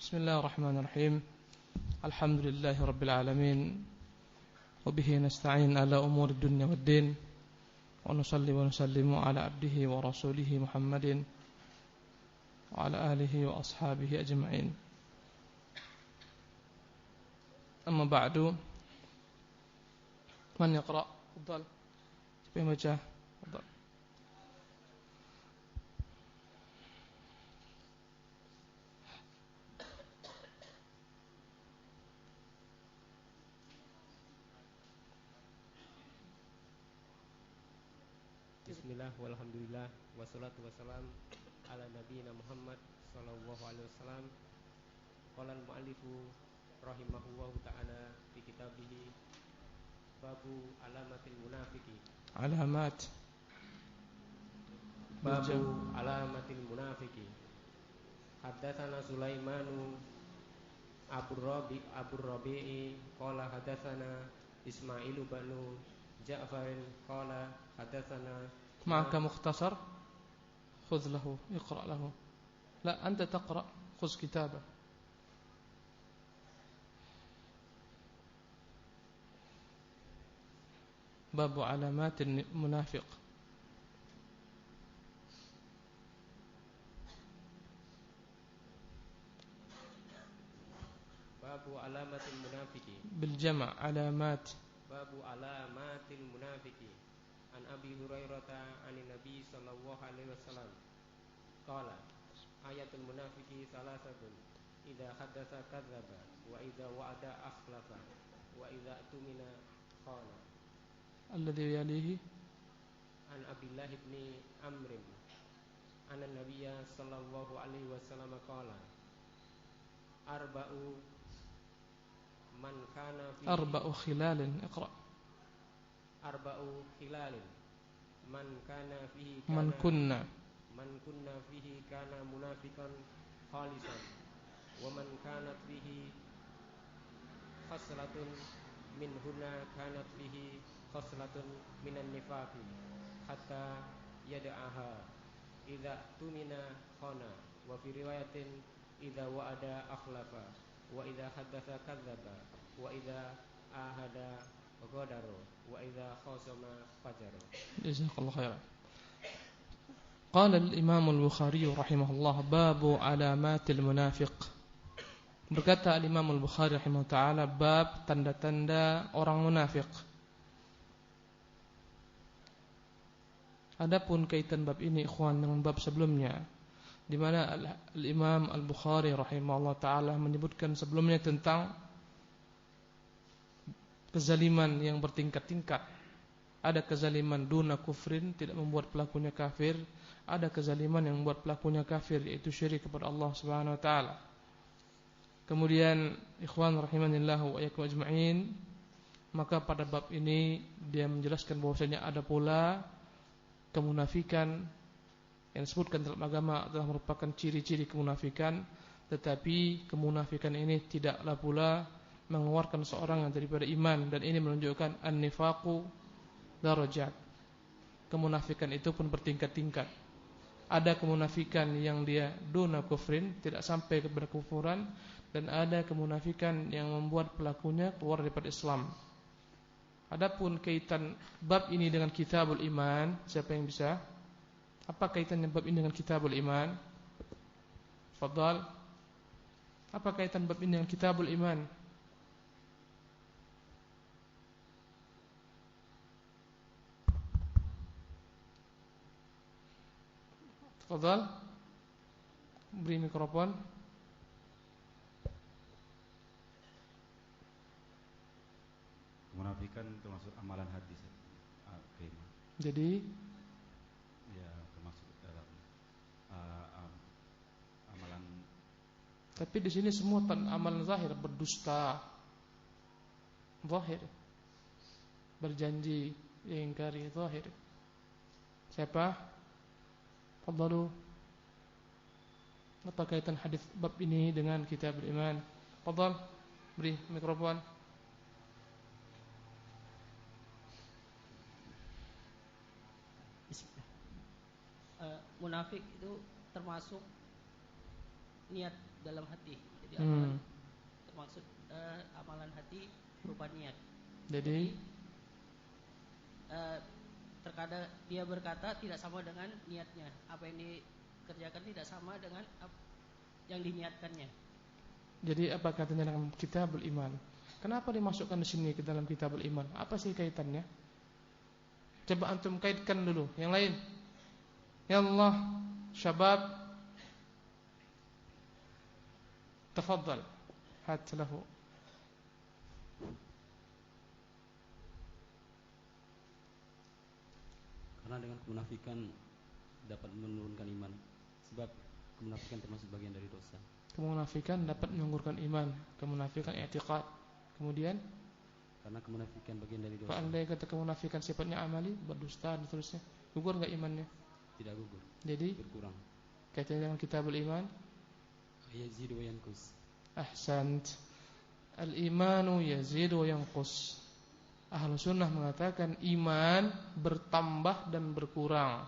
بسم الله الرحمن الرحيم. الحمد لله رب العالمين، وبه نستعين على أمور الدنيا والدين، ونصلي ونسلم على عبده ورسوله محمد وعلى آله وأصحابه أجمعين. أما بعد، من يقرأ؟ تفضل. Siapa yang baca? Tafadhal. Bismillah walhamdulillah wassalatu wassalam ala nabiyina Muhammad sallallahu alaihi wasallam. Qala al-muallifu rahimahullahu ta'ala fi kitabih babu alamatil munafiqi. Babu alamatil munafiqi. Haddatsana Sulaimanu Abu Rabi'i qala haddatsana Ismailu banu Ja'farin qala haddatsana. معك مختصر؟ خذ له، اقرأ له. لا، أنت تقرأ، خذ كتابه. باب علامات المنافق. Babu alamatil munafiqi. بالجمع علامات. Babu alamatil munafiqi. An Abi Hurairah anin Nabi sallallahu alaihi wasallam qala ayatul munafiqi salasatun idza haddatsa kadzdzaba wa idza wa'ada akhlafa wa idza tumina khana. الذي يليه An Abdullah bin Amr anna Nabiyya sallallahu alaihi wasallam qala arba'u man kana fi أربع خلال. اقرأ. arba'u khilalin man kana fihi من كنا fihi kana munafiqan khalisan wa man kanat fihi khaslatun min hunna kanat fihi khaslatun minan nifaqi hatta yad'aha idza tumina khana wa fi riwayatin idza wa'ada akhlafa wa idza haddatsa kadzdzaba wa idza ahada ghadara wa idza khasama fajara. جزاك الله خيرا. قال الإمام البخاري رحمه الله باب علامات المنافق. Berkata Imam Al-Bukhari rahimahullah ta'ala, bab tanda-tanda orang munafik. Adapun kaitan bab ini ikhwan dengan bab sebelumnya, di mana Al-Imam Al-Bukhari rahimahullah ta'ala menyebutkan sebelumnya tentang kezaliman yang bertingkat-tingkat. Ada kezaliman duna kufrin, tidak membuat pelakunya kafir. Ada kezaliman yang membuat pelakunya kafir, yaitu syirik kepada Allah Subhanahu wa ta'ala. Kemudian ikhwan rahimanillah wa iyyakum ajma'in, maka pada bab ini dia menjelaskan bahwasanya ada pula kemunafikan yang disebutkan dalam agama adalah merupakan ciri-ciri kemunafikan, tetapi kemunafikan ini tidaklah pula mengeluarkan seorang yang daripada iman, dan ini menunjukkan an-nifaqu darajat. Kemunafikan itu pun bertingkat-tingkat. Ada kemunafikan yang dia duna kufrin, tidak sampai kepada kufuran, dan ada kemunafikan yang membuat pelakunya keluar daripada Islam. Adapun kaitan bab ini dengan kitabul iman, siapa yang bisa? Apa kaitannya bab ini dengan kitabul iman? Fadhal. Apa kaitan bab ini dengan kitabul iman? Fadhal. Beri mikrofon. Munafikan termasuk amalan hati. Jadi ya termasuk dalam amalan. Tapi di sini semua amalan zahir, berdusta, zahir, berjanji, ingkari, zahir. Siapa? Fadhalu. Apa kaitan hadis bab ini dengan kitab iman? Fadhal, beri mikrofon. Munafik itu termasuk niat dalam hati. Jadi amalan termaksud amalan hati berupa niat. Jadi terkadang dia berkata tidak sama dengan niatnya. Apa yang dikerjakan tidak sama dengan yang diniatkannya. Jadi apa katanya dalam Kitabul Iman? Kenapa dimasukkan di sini ke dalam Kitabul Iman? Apa sih kaitannya? Coba antum kaitkan dulu. Yang lain. Ya Allah, syabab. Tafadhal. Hat lahu. Karena dengan kemunafikan dapat menurunkan iman. Sebab kemunafikan termasuk bagian dari dosa. Kemunafikan dapat menggugurkan iman. Kemunafikan i'tiqad. Kemudian karena kemunafikan bagian dari dosa. kalau andai kata kemunafikan sifatnya amali, berdusta dan seterusnya, gugur enggak imannya? Tidak gugur. Jadi berkurang. kaitannya dengan Kitabul Iman. Yazidu wa yanqus. Ahsant. Al-imanu yazidu wa yanqus. Ahlus sunnah mengatakan iman bertambah dan berkurang.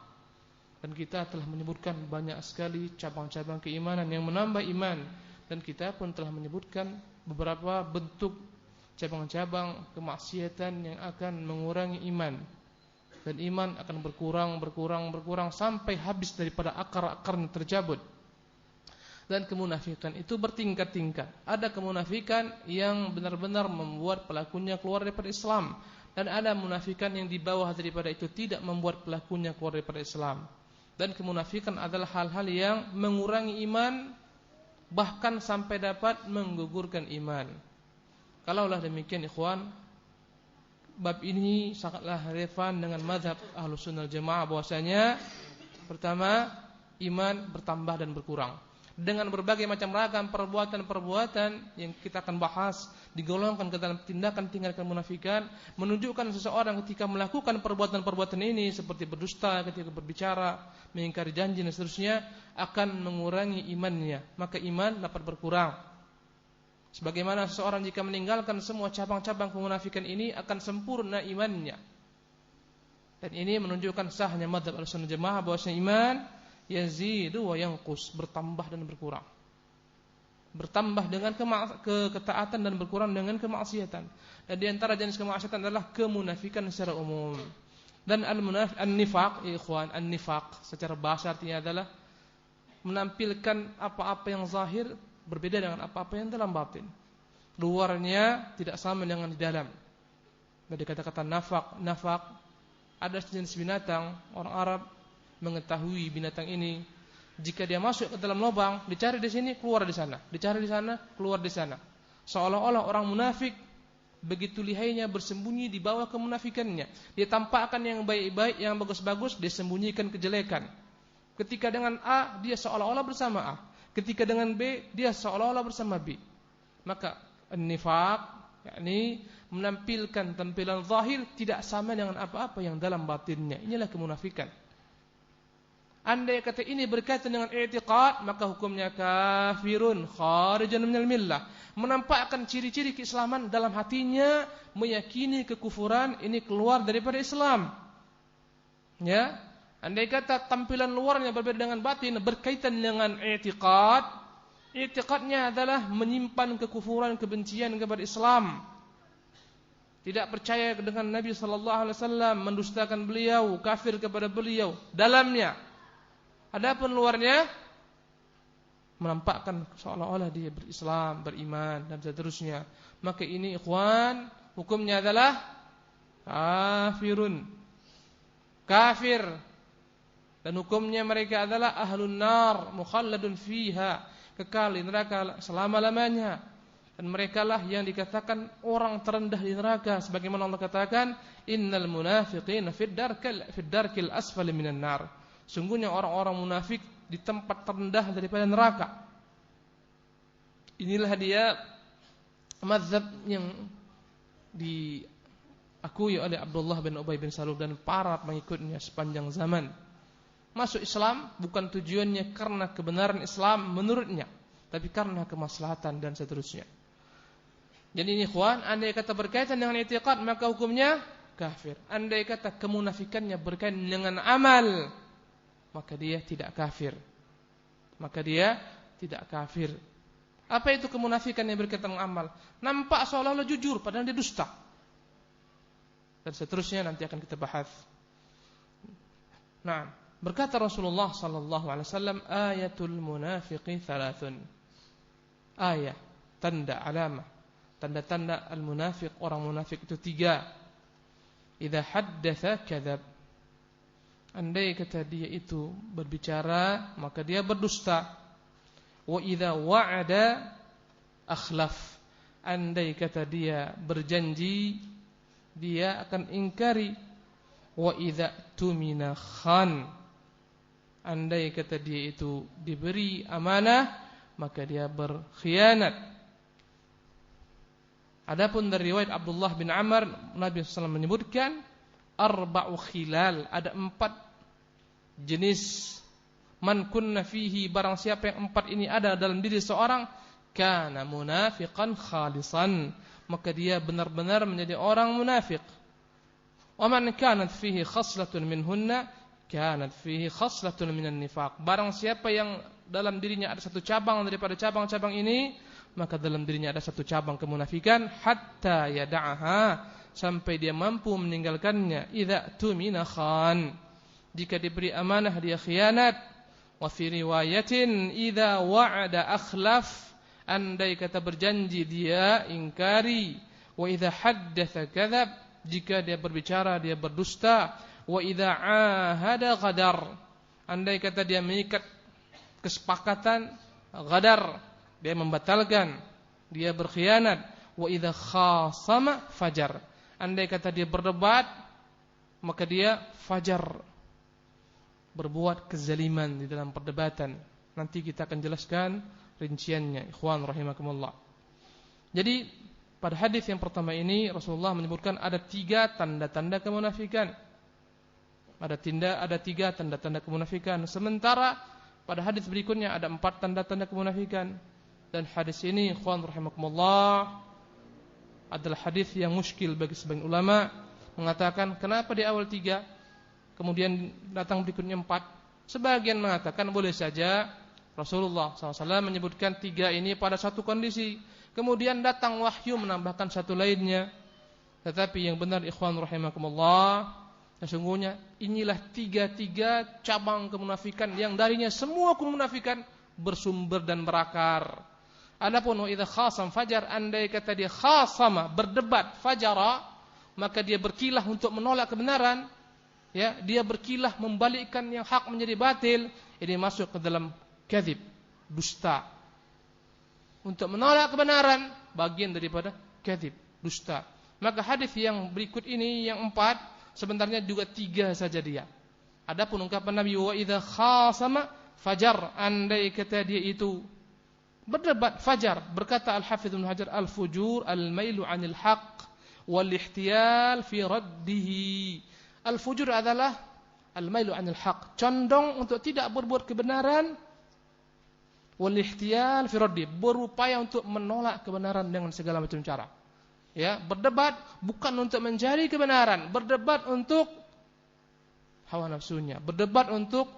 Dan kita telah menyebutkan banyak sekali cabang-cabang keimanan yang menambah iman. Dan kita pun telah menyebutkan beberapa bentuk cabang-cabang kemaksiatan yang akan mengurangi iman. Dan iman akan berkurang sampai habis daripada akar-akarnya tercabut. Dan kemunafikan itu bertingkat-tingkat. Ada kemunafikan yang benar-benar membuat pelakunya keluar daripada Islam. Dan ada munafikan yang di bawah daripada itu tidak membuat pelakunya keluar daripada Islam. Dan kemunafikan adalah hal-hal yang mengurangi iman, bahkan sampai dapat menggugurkan iman. Kalaulah demikian ikhwan, bab ini sangatlah relevan dengan mazhab Ahlus Sunnah wal Jamaah bahwasanya pertama, iman bertambah dan berkurang. Dengan berbagai macam ragam perbuatan-perbuatan yang kita akan bahas digolongkan ke dalam tindakan-tindakan kemunafikan, menunjukkan seseorang ketika melakukan perbuatan-perbuatan ini seperti berdusta, ketika berbicara, mengingkari janji dan seterusnya, akan mengurangi imannya. Maka iman dapat berkurang. Sebagaimana seseorang jika meninggalkan semua cabang-cabang kemunafikan ini akan sempurna imannya. Dan ini menunjukkan sahnya mazhab Ahlussunnah Jamaah bahwasanya iman yazidu wa yanqus, bertambah dan berkurang. Bertambah dengan ketaatan dan berkurang dengan kemaksiatan. Dan di antara jenis kemaksiatan adalah kemunafikan secara umum. Dan an-nifaq, ikhwan, an-nifaq secara bahasa artinya adalah menampilkan apa-apa yang zahir berbeda dengan apa-apa yang dalam batin. Luarnya tidak sama dengan di dalam. Dari kata-kata nafaq ada sejenis binatang, orang Arab mengetahui binatang ini, jika dia masuk ke dalam lubang, dicari di sini, keluar di sana, dicari di sana, keluar di sana. Seolah-olah orang munafik begitu lihainya bersembunyi di bawah kemunafikannya. Dia tampakkan yang baik-baik, yang bagus-bagus, dia sembunyikan kejelekan. Ketika dengan A, dia seolah-olah bersama A. Ketika dengan B, dia seolah-olah bersama B. Maka nifaq, yakni menampilkan tampilan zahir tidak sama dengan apa-apa yang dalam batinnya. Inilah kemunafikan. Andai kata ini berkaitan dengan i'tiqad, maka hukumnya kafirun, kharijan minal millah. Menampakkan ciri-ciri keislaman dalam hatinya, meyakini kekufuran, ini keluar daripada Islam. Ya, andai kata tampilan luarnya berbeda dengan batin, berkaitan dengan i'tiqad, i'tiqadnya adalah menyimpan kekufuran, kebencian kepada Islam. Tidak percaya dengan Nabi sallallahu alaihi wasallam, mendustakan beliau, kafir kepada beliau dalamnya. Adapun luarnya menampakkan seolah-olah dia berislam, beriman dan seterusnya. Maka ini ikhwan, hukumnya adalah kafirun, kafir. Dan hukumnya mereka adalah ahlun nar, mukhalladun fiha, kekal di neraka selama-lamanya. Dan merekalah yang dikatakan orang terendah di neraka, sebagaimana Allah katakan, innal munafiqina fid darkil asfali minan nar. Sungguhnya orang-orang munafik di tempat terendah daripada neraka. Inilah dia mazhab yang diakui oleh Abdullah bin Ubay bin Salul dan para pengikutnya sepanjang zaman. Masuk Islam bukan tujuannya karena kebenaran Islam menurutnya, tapi karena kemaslahatan dan seterusnya. Jadi ini ikhwan, andai kata berkaitan dengan i'tiqad maka hukumnya kafir. Andai kata kemunafikannya berkaitan dengan amal, maka dia tidak kafir. Apa itu kemunafikan yang berkaitan dengan amal? Nampak seolah-olah jujur padahal dia dusta. Dan seterusnya nanti akan kita bahas. Nah, berkata Rasulullah sallallahu alaihi wasallam, ayatul munafiqi thalathun. Ayat, tanda, alamah, tanda-tanda al-munafiq, orang munafik itu 3. Idza haddatsa kadzab. Andai kata dia itu berbicara, maka dia berdusta. Wa idza wa'ada akhlaf. Andai kata dia berjanji, dia akan ingkari. Wa idza tumina khan. Andai kata dia itu diberi amanah, maka dia berkhianat. Adapun dari riwayat Abdullah bin Amr, Nabi SAW menyebutkan arba'u khilal, ada 4 jenis. Man kunna fihi, barang siapa yang 4 ini ada dalam diri seorang, kana munafiqan khalisan, maka dia benar-benar menjadi orang munafik. Wa man kanat fihi khaslatun minhunna, kanat fihi khaslatun minan nifaq. Barang siapa yang dalam dirinya ada satu cabang daripada cabang-cabang ini, maka dalam dirinya ada satu cabang kemunafikan, hatta yada'aha, sampai dia mampu meninggalkannya. Idza tumina khan, jika diberi amanah dia khianat. Wa fi riwayatin idza wa'ada akhlaf, andai kata berjanji dia ingkari. Wa idza haddatsa kadzab, jika dia berbicara dia berdusta. Wa idza ahada ghadar, andai kata dia mengikat kesepakatan, ghadar, dia membatalkan, dia berkhianat. Wa idza khasama fajar, andai kata dia berdebat, maka dia fajar, berbuat kezaliman di dalam perdebatan. Nanti kita akan jelaskan rinciannya, ikhwan rahimakumullah. Jadi pada hadis yang pertama ini Rasulullah menyebutkan ada 3 tanda-tanda kemunafikan. Ada 3 tanda-tanda kemunafikan. Sementara pada hadis berikutnya ada 4 tanda-tanda kemunafikan. Dan hadis ini ikhwan rahimakumullah adalah hadis yang muskil bagi sebagian ulama, mengatakan kenapa di awal 3 kemudian datang berikutnya 4. Sebagian mengatakan boleh saja Rasulullah SAW menyebutkan 3 ini pada satu kondisi, kemudian datang wahyu menambahkan satu lainnya. Tetapi yang benar ikhwan rahimakumullah, sesungguhnya inilah 3 cabang kemunafikan yang darinya semua kemunafikan bersumber dan berakar. Adapun wa idza khasam fajar, andai kata dia khasama, berdebat, fajara, maka dia berkilah untuk menolak kebenaran. Ya, dia berkilah membalikkan yang hak menjadi batil. Ini masuk ke dalam kadzib, dusta. Untuk menolak kebenaran, bagian daripada kadzib, dusta. Maka hadis yang berikut ini yang 4 sebenarnya juga 3 saja dia. Adapun ungkapan Nabi wa idza khasama fajar, andai kata dia itu berdebat, fajar, berkata Al-Hafidz Ibnu Hajar, al-fujur al-mailu 'anil haqq wal ihtiyal fi raddihi. Al-fujur adalah al-mailu 'anil haqq, condong untuk tidak berbuat kebenaran, wal ihtiyal fi raddi, berupaya untuk menolak kebenaran dengan segala macam cara. Ya, berdebat bukan untuk mencari kebenaran, berdebat untuk hawa nafsunya, berdebat untuk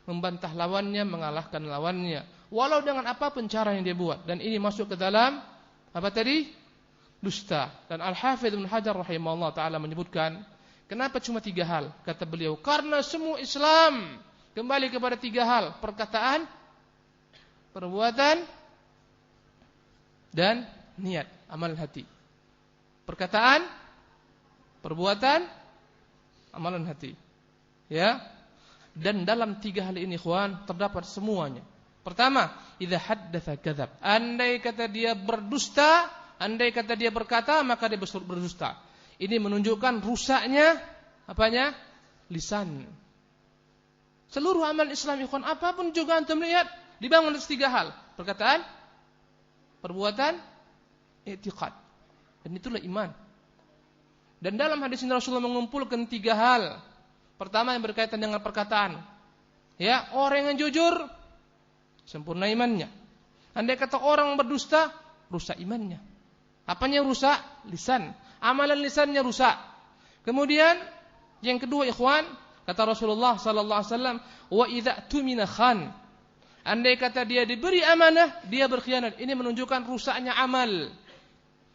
membantah lawannya, mengalahkan lawannya, walau dengan apapun cara yang dia buat. Dan ini masuk ke dalam apa tadi? Dusta. Dan Al-Hafidz Ibnu Hajar rahimahullah taala menyebutkan, kenapa cuma 3 hal? Kata beliau, karena semua Islam kembali kepada 3 hal: perkataan, perbuatan, dan niat, amal hati. Perkataan, perbuatan, amalan hati. Ya. Dan dalam 3 hal ini ikhwan terdapat semuanya. Pertama, idza haddatsa kadzab. Andai kata dia berdusta, andai kata dia berkata, maka dia berdusta. Ini menunjukkan rusaknya apanya? Lisan. Seluruh amal Islam ikhwan, apapun juga antum lihat, dibangun atas 3 hal: perkataan, perbuatan, i'tiqad. Dan itulah iman. Dan dalam hadis ini Rasulullah mengumpulkan 3 hal. Pertama yang berkaitan dengan perkataan. Ya, orang yang jujur sempurna imannya. Andai kata orang berdusta, rusak imannya. Apanya rusak? Lisan. Amalan lisannya rusak. Kemudian yang kedua ikhwan, kata Rasulullah sallallahu alaihi wasallam, wa idza tumina khan. Andai kata dia diberi amanah, dia berkhianat. Ini menunjukkan rusaknya amal.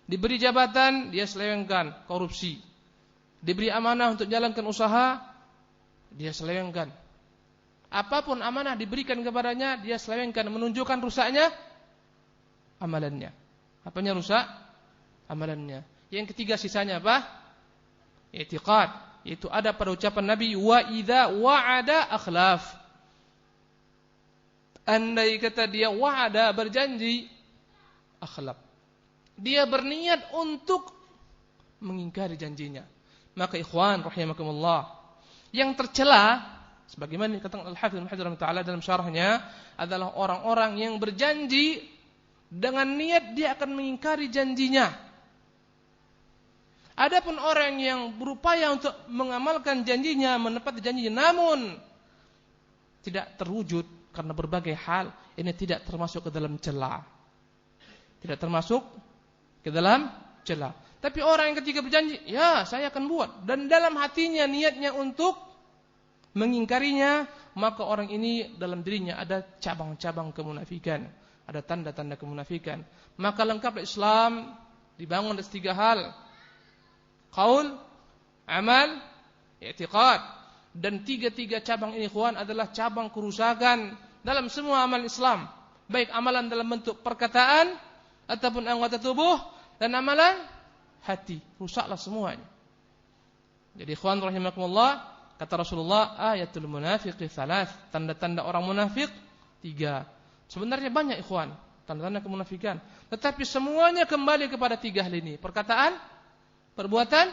Diberi jabatan, dia selewengkan, korupsi. Diberi amanah untuk jalankan usaha, dia selewengkan. Apapun amanah diberikan kepadanya, dia selewengkan, menunjukkan rusaknya amalannya. Apanya rusak? Amalannya. Yang ketiga sisanya apa? I'tiqad. Itu ada pada ucapan Nabi, wa idza wa'ada akhlaf. Andai kata dia wa'ada, berjanji, akhlaf. Dia berniat untuk mengingkari janjinya. Maka ikhwan rahimakumullah, yang tercela sebagaimana dikatakan Al-Hafidz Ibnu Hajar Taala dalam syarahnya adalah orang-orang yang berjanji dengan niat dia akan mengingkari janjinya. Adapun orang yang berupaya untuk mengamalkan janjinya, menepati janjinya, namun tidak terwujud karena berbagai hal, ini tidak termasuk ke dalam cela. Tidak termasuk ke dalam cela. Tapi orang yang ketika berjanji, ya saya akan buat, dan dalam hatinya niatnya untuk mengingkarinya, maka orang ini dalam dirinya ada cabang-cabang kemunafikan, ada tanda-tanda kemunafikan. Maka lengkaplah Islam dibangun atas 3 hal: qaul, amal, i'tiqad. Dan 3 cabang ini ikhwan adalah cabang kerusakan dalam semua amal Islam, baik amalan dalam bentuk perkataan ataupun anggota tubuh dan amalan hati, rusaklah semuanya. Jadi ikhwan rahimakumullah, kata Rasulullah, ayatul munafiqi thalath, tanda-tanda orang munafik 3. Sebenarnya banyak ikhwan tanda-tanda kemunafikan, tetapi semuanya kembali kepada 3 hal ini: perkataan, perbuatan,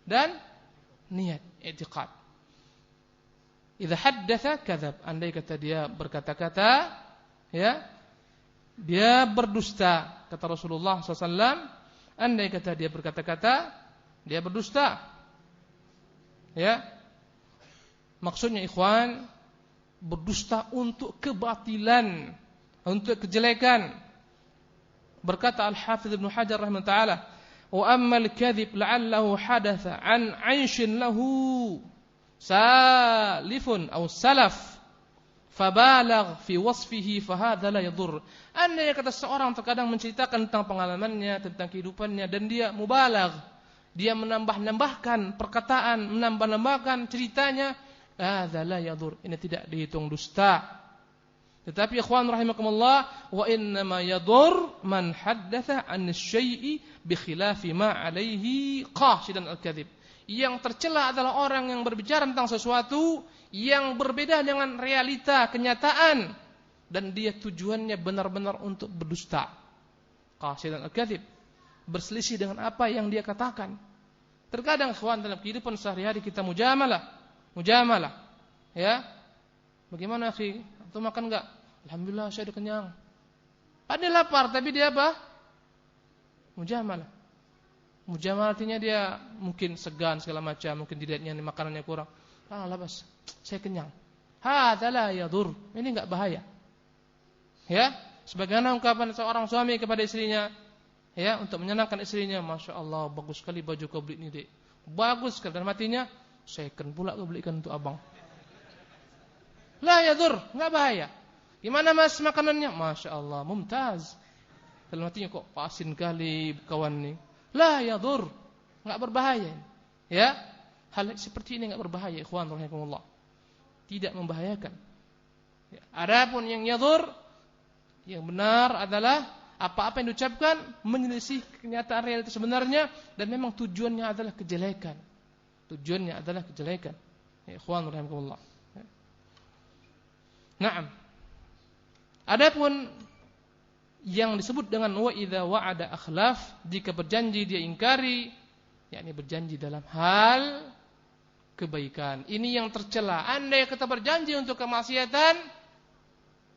dan niat, i'tiqad. Idza haddatsa kadzab, andai kata dia berkata-kata, ya, dia berdusta, kata Rasulullah SAW. Andai kata dia berkata-kata, dia berdusta. Ya, maksudnya ikhwan, berdusta untuk kebatilan, untuk kejelekan. Berkata Al-Hafidz Ibnu Hajar rahimahullah, wa ammal kadzib la'allahu hadatsa an 'aishin lahu salifun atau salaf fabalagh fi wasfihi fahadha la yadur. Andai kata seorang terkadang menceritakan tentang pengalamannya, tentang kehidupannya, dan dia mubalagh, dia menambah-nambahkan perkataan, menambah-nambahkan ceritanya, hadza la yadur, ini tidak dihitung dusta. Tetapi ikhwan rahimakumullah, wa inna ma yadur man haddatha an syai'i bi khilafi ma alaihi qasidan al-kadzib. Yang tercela adalah orang yang berbicara tentang sesuatu yang berbeda dengan realita, kenyataan, dan dia tujuannya benar-benar untuk berdusta. Qasidan al-kadzib, berselisih dengan apa yang dia katakan. Terkadang ikhwan dalam kehidupan sehari-hari kita mujamalah. Ya. Bagaimana akhi? Atau makan enggak? Alhamdulillah saya udah kenyang. Padahal lapar, tapi dia apa? Mujamalah artinya dia mungkin segan segala macam, mungkin dilihatnya makanannya kurang. Ah, labas, saya kenyang. Hadza la yadur. Ini enggak bahaya. Ya, sebagaimana ungkapan seorang suami kepada istrinya, ya, untuk menyenangkan istrinya, Masya Allah, bagus sekali baju kau beli ini, Dek. Bagus sekali. Dan matinya, second pula kau belikan untuk abang. La yadur, enggak bahaya. Gimana Mas makanannya? Masya Allah, mumtaz. Dalam hatinya, kok pasin kali kawan nih. La yadur, enggak berbahaya. Ya, hal seperti ini enggak berbahaya, ikhwan rahimakumullah. Tidak membahayakan. Ya, adapun yang yadur, yang benar adalah apa-apa yang diucapkan menyelisih kenyataan realitas sebenarnya, dan memang tujuannya adalah kejelekan. Ya, ikhwan rahimakumullah. Ya. Naam. Adapun yang disebut dengan wa idza wa'ada akhlaf, jika berjanji dia ingkari, yakni berjanji dalam hal kebaikan. Ini yang tercela. Andai kata berjanji untuk kemaksiatan,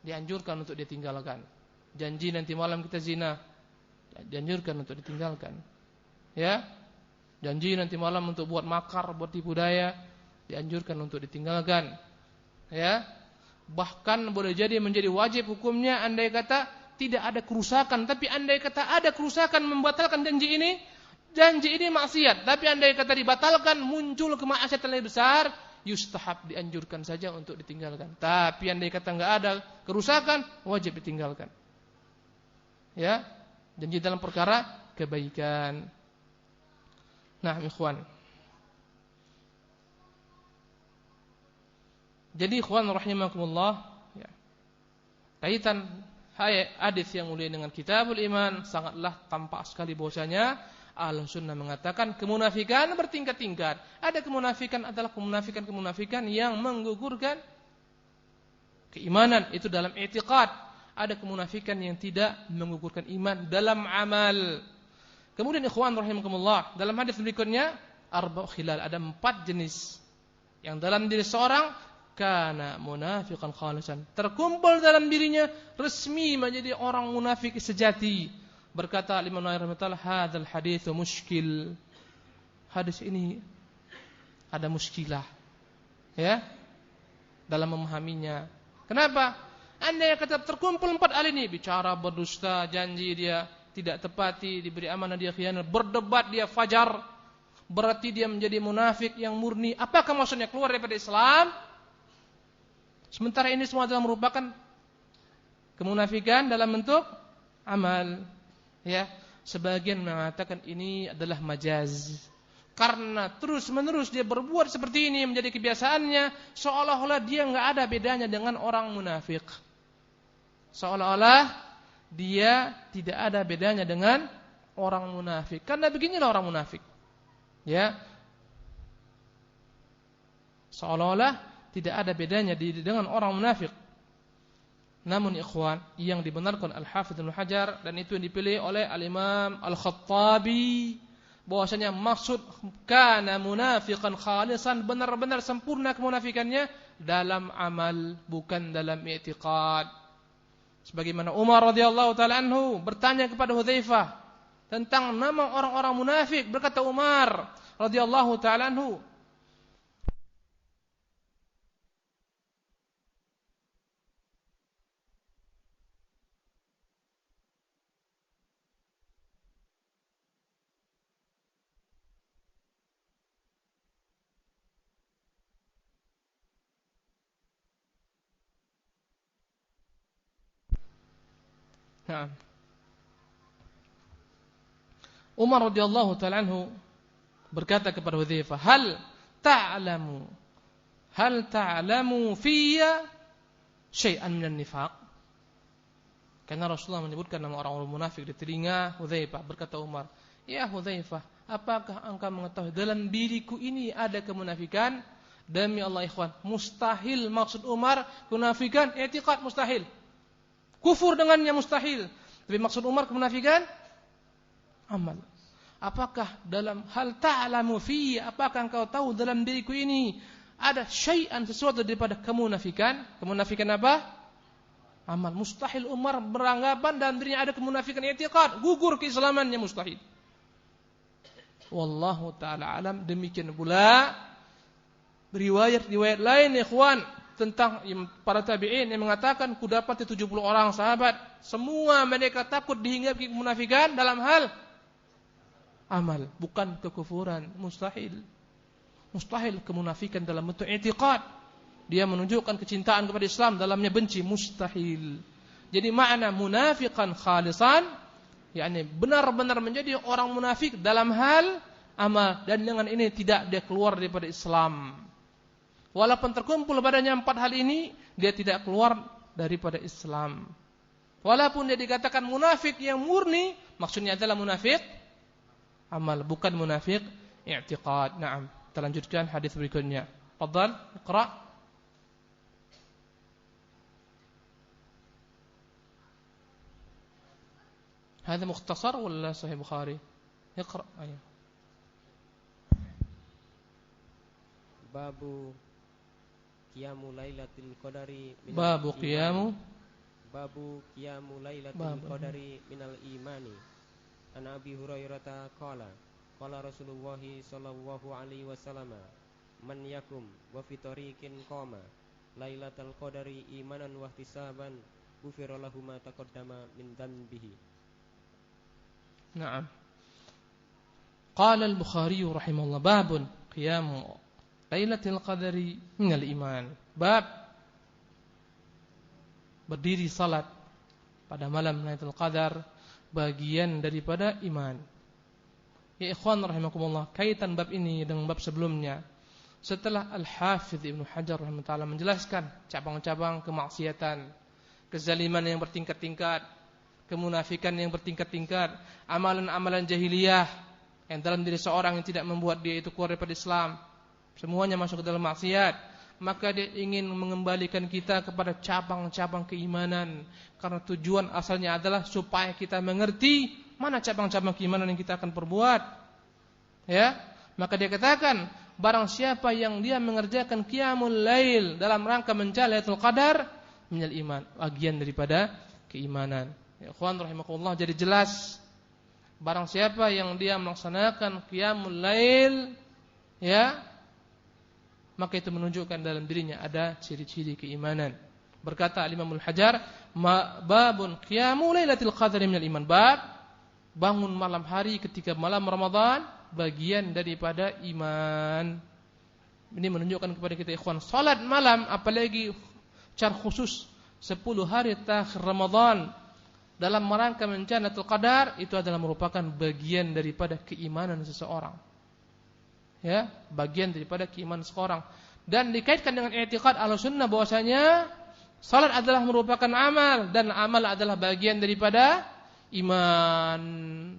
dianjurkan untuk ditinggalkan. Janji nanti malam kita zina, dianjurkan untuk ditinggalkan. Ya. Janji nanti malam untuk buat makar, buat tipu daya, dianjurkan untuk ditinggalkan. Ya. Bahkan boleh jadi menjadi wajib hukumnya andai kata tidak ada kerusakan, tapi andai kata ada kerusakan membatalkan janji ini maksiat. Tapi andai kata dibatalkan muncul kemaksiatan lebih besar, yustahab, dianjurkan saja untuk ditinggalkan. Tapi andai kata enggak ada kerusakan, wajib ditinggalkan. Ya, dan di dalam perkara kebaikan. Nah, ikhwan. Jadi ikhwan rahimakumullah, ya. Kaitan hadis yang mulia dengan Kitabul Iman sangatlah tampak sekali bahwasanya Ahlussunnah mengatakan kemunafikan bertingkat-tingkat. Ada kemunafikan adalah kemunafikan yang menggugurkan keimanan, itu dalam i'tiqad. Ada kemunafikan yang tidak menggugurkan iman dalam amal. Kemudian ikhwan rahimakumullah, dalam hadis berikutnya arba'u khilal, ada 4 jenis yang dalam diri seorang kana munafiqan khalisan, terkumpul dalam dirinya resmi menjadi orang munafik sejati. Berkata Imam Nawawi rahimahullah, hadzal hadits muskil. Hadis ini ada muskilah, ya, dalam memahaminya. Kenapa? Anda yang kata terkumpul 4 hal ini, bicara berdusta, janji dia tidak tepati, diberi amanah dia khianat, berdebat dia fajar, berarti dia menjadi munafik yang murni. Apakah maksudnya keluar daripada Islam? Sementara ini semua adalah merupakan kemunafikan dalam bentuk amal. Ya, sebagian mengatakan ini adalah majaz. Karena terus-menerus dia berbuat seperti ini menjadi kebiasaannya, seolah-olah dia enggak ada bedanya dengan orang munafik. Seolah-olah dia tidak ada bedanya dengan orang munafik. Karena beginilah orang munafik. Ya. Seolah-olah tidak ada bedanya dengan orang munafik. Namun ikhwan, yang dibenarkan Al-Hafidz Ibnu Hajar dan itu yang dipilih oleh Al-Imam Al-Khattabi, bahwasanya maksud kana munafiqan khalisan, benar-benar sempurna kemunafikannya dalam amal, bukan dalam i'tiqad. Sebagaimana Umar radhiyallahu taala anhu bertanya kepada Hudzaifah tentang nama orang-orang munafik, berkata Umar radhiyallahu taala anhu, nah, Umar radhiyallahu taala anhu berkata kepada Hudzaifah, hal ta'lamu fiyya syai'an minan nifaq? Karena Rasulullah menyebutkan nama orang-orang munafik di telinga Hudzaifah. Berkata Umar, ya Hudzaifah, apakah engkau mengetahui dalam diriku ini ada kemunafikan? Demi Allah ikhwan, mustahil maksud Umar kemunafikan i'tiqad, mustahil. Kufur dengannya mustahil. Tapi maksud Umar kemunafikan amal. Apakah dalam hal ta'lamu fi, apakah engkau tahu dalam diriku ini ada syai'an, sesuatu daripada kemunafikan? Kemunafikan apa? Amal. Mustahil Umar beranggapan dalam dirinya ada kemunafikan i'tiqad, gugur keislamannya, mustahil. Wallahu taala alam. Demikian pula riwayat-riwayat lain ikhwan tentang para tabi'in yang mengatakan kudapati 70 orang sahabat, semua mereka takut dihinggapi kemunafikan dalam hal amal, bukan kekufuran. Mustahil. Mustahil kemunafikan dalam bentuk i'tiqad, dia menunjukkan kecintaan kepada Islam, dalamnya benci, mustahil. Jadi makna munafiqan khalisan, yakni benar-benar menjadi orang munafik dalam hal amal, dan dengan ini tidak dia keluar daripada Islam. Walaupun terkumpul padanya 4 hal ini, dia tidak keluar daripada Islam. Walaupun dia dikatakan munafik yang murni, maksudnya adalah munafik amal, bukan munafik i'tiqad. Naam, kita lanjutkan hadis berikutnya. Fadhal, iqra. هذا مختصر ولا صحيح بخاري؟ اقرأ. أيه. Babu qiyamu lailatul qadari lailatul qadari minal imani. An Abi Hurairah qala Rasulullah sallallahu alaihi wasallam, man yakum wa fi tariqin qama lailatul qadari imanan wa ihtisaban ghufira lahu ma taqaddama min dhanbihi. Na'am. Qala al-Bukhari rahimahullah, babun qiyamu Lailatul Qadri minal iman. Bab berdiri salat pada malam Lailatul Qadar bagian daripada iman. Ya ikhwan rahimakumullah, kaitan bab ini dengan bab sebelumnya. Setelah Al-Hafidz Ibnu Hajar rahimahullah menjelaskan cabang-cabang kemaksiatan, kezaliman yang bertingkat-tingkat, kemunafikan yang bertingkat-tingkat, amalan-amalan jahiliyah yang dalam diri seorang yang tidak membuat dia itu keluar daripada Islam, semuanya masuk ke dalam maksiat, maka dia ingin mengembalikan kita kepada cabang-cabang keimanan, karena tujuan asalnya adalah supaya kita mengerti mana cabang-cabang keimanan yang kita akan perbuat. Ya, maka dia katakan, barang siapa yang dia mengerjakan qiyamul lail dalam rangka mencari Lailatul Qadar minal iman, bagian daripada keimanan. Ya ikhwan rahimakumullah, jadi jelas barang siapa yang dia melaksanakan qiyamul lail, ya, maka itu menunjukkan dalam dirinya ada ciri-ciri keimanan. Berkata Al-Imamul Hajar, babun qiyamul lailatul qadri minal iman. Bab bangun malam hari ketika malam Ramadan bagian daripada iman. Ini menunjukkan kepada kita ikhwan, salat malam apalagi secara khusus 10 hari terakhir Ramadan dalam rangka mencari Lailatul Qadar, itu adalah merupakan bagian daripada keimanan seseorang. Ya, bagian daripada keimanan seseorang. Dan dikaitkan dengan i'tiqad Ahlussunnah bahwasanya salat adalah merupakan amal dan amal adalah bagian daripada iman.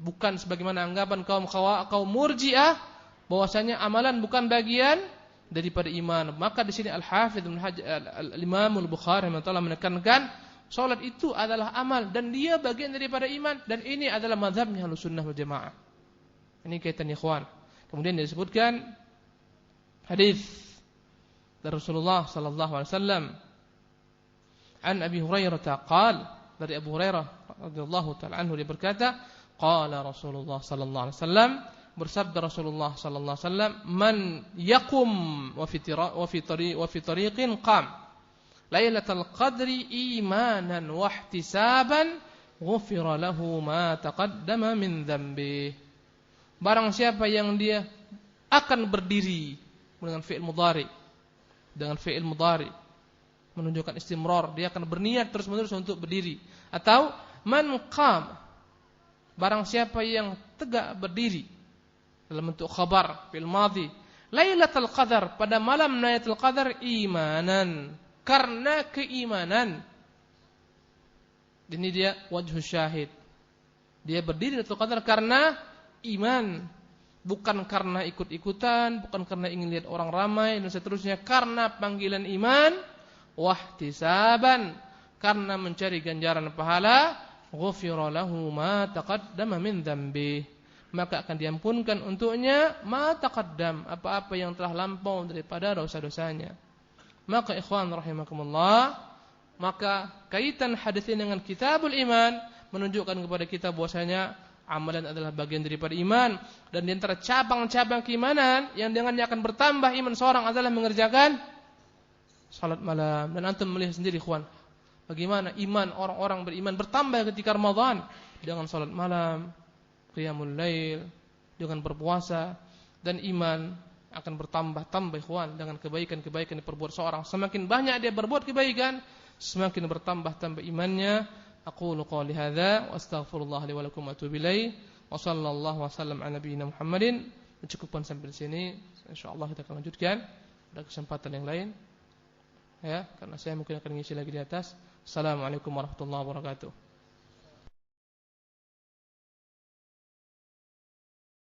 Bukan sebagaimana anggapan kaum Murji'ah bahwasanya amalan bukan bagian daripada iman. Maka di sini Al-Hafidz Al-Imam Al-Bukhari menekankan salat itu adalah amal dan dia bagian daripada iman, dan ini adalah mazhabnya Ahlussunnah wal Jamaah. Ini kaitan ikhwan. Kemudian disebutkan hadis dari Rasulullah sallallahu alaihi wasallam an Abi Hurairah qala, dari Abu Hurairah radhiyallahu taala anhu, dia berkata, qala Rasulullah sallallahu alaihi wasallam, bersabda Rasulullah sallallahu alaihi wasallam, man yaqum wa fi tariqin qam Lailatul Qadri imanan wa ihtisaban ghufira lahu ma taqaddama min dhanbi. Barang siapa yang dia akan berdiri dengan fi'il mudhari, menunjukkan istimrar, dia akan berniat terus-menerus untuk berdiri. Atau man qam, barang siapa yang tegak berdiri, dalam bentuk khabar fi'il madhi, Lailatul Qadar, pada malam Lailatul Qadar, imanan, karena keimanan. Ini dia wajhus syahid. Dia berdiri Lailatul Qadar karena iman, bukan karena ikut-ikutan, bukan karena ingin lihat orang ramai dan seterusnya, karena panggilan iman, wahtisaban, karena mencari ganjaran pahala, ghufira lahu ma taqaddama min dzambi, maka akan diampunkan untuknya ma taqaddam, apa-apa yang telah lampau daripada dosa-dosanya. Maka ikhwan rahimakumullah, maka kaitan hadis ini dengan kitabul iman menunjukkan kepada kita bahwasanya amalan adalah bagian daripada iman, dan di antara cabang-cabang keimanan yang dengannya akan bertambah iman seorang adalah mengerjakan salat malam. Dan antum melihat sendiri ikhwan, bagaimana iman orang-orang beriman bertambah ketika Ramadan dengan salat malam, qiyamul lail, dengan berpuasa, dan iman akan bertambah-tambah ikhwan dengan kebaikan-kebaikan yang diperbuat seorang. Semakin banyak dia berbuat kebaikan, semakin bertambah-tambah imannya. Aqulu qawli hadza wa astaghfirullah li wa lakum wa atubu ilaih. Wa sallallahu wasallam ala nabiyyina Muhammadin. Cukupkan sampai di sini. Insyaallah kita akan lanjutkan pada kesempatan yang lain. Ya, karena saya mungkin akan ngisi lagi di atas. Assalamualaikum warahmatullahi wabarakatuh.